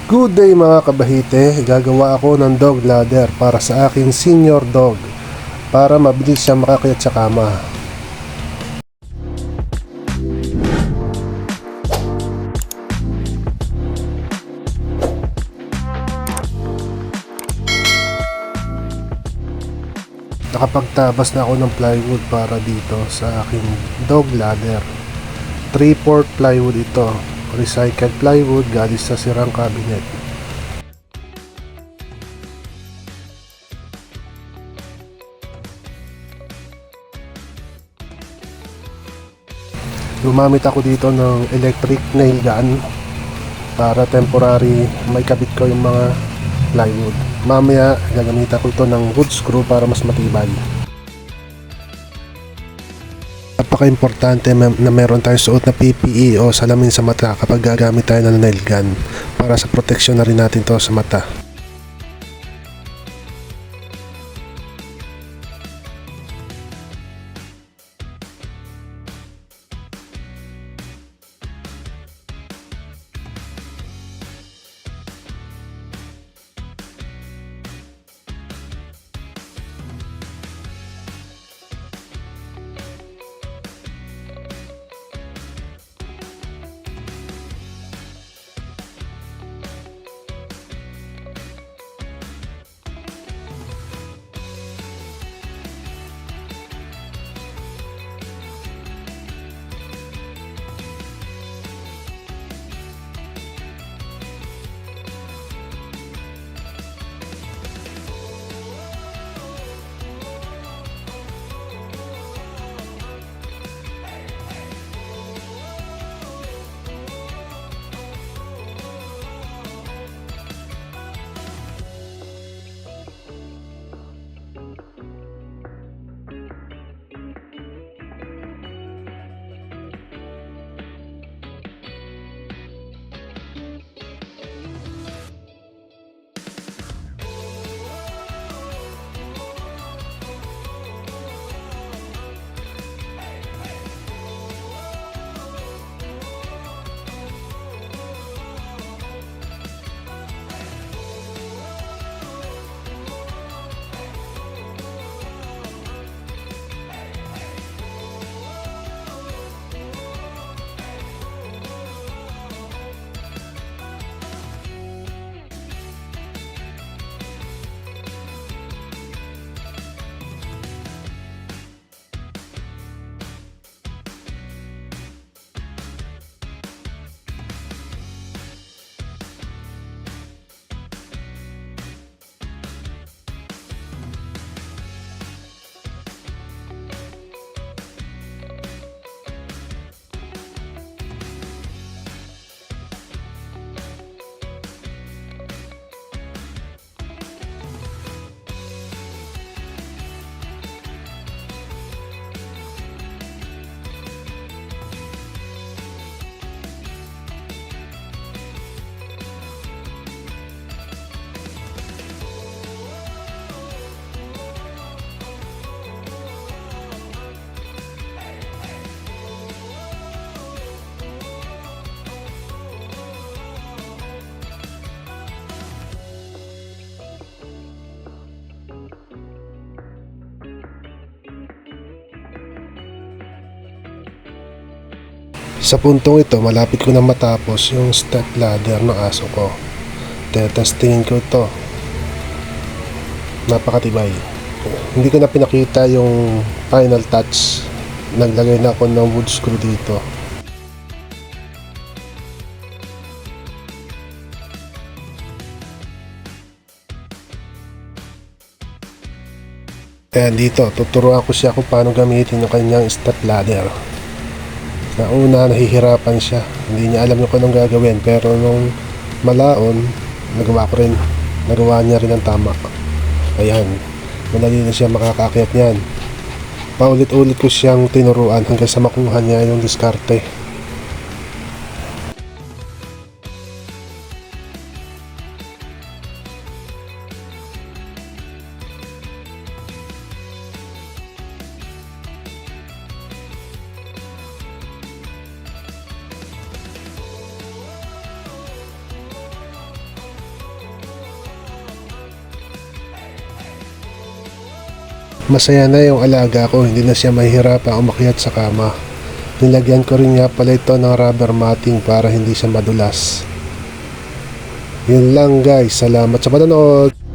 Good day mga kabahite, gagawa ako ng dog ladder para sa aking senior dog para mabilis siya makakyat sa kama. Nakapagtabas na ako ng plywood para dito sa aking dog ladder. 3/4 plywood ito, recycled plywood galing sa sirang cabinet. Gumamit ako dito ng electric nail gun para temporary may kabit ko yung mga plywood. Mamaya gagamitan ko ito ng wood screw para mas matibay. Napaka-importante na meron tayong suot na PPE o salamin sa mata kapag gagamit tayo ng nail gun para sa proteksyon na rin natin to sa mata. Sa puntong ito, malapit ko na matapos yung step ladder ng aso ko. Tetestingin ko ito. Napakatibay. Hindi ko na pinakita yung final touch. Naglagay na ako ng wood screw dito. Kaya dito, tuturuan ko siya kung paano gamitin yung kanyang step ladder. Na una, nahihirapan siya. Hindi niya alam yung anong gagawin. Pero nung malaon, nagawa ko rin. Nagawa niya rin ang tama. Ayan. Madali na siya makakaakyat niyan. Paulit-ulit ko siyang tinuruan hanggang sa makuha niya yung diskarte. Masaya na yung alaga ko, hindi na siya mahihirapang umakyat sa kama. Nilagyan ko rin nga pala ito ng rubber matting para hindi siya madulas. Yun lang guys, salamat sa panonood.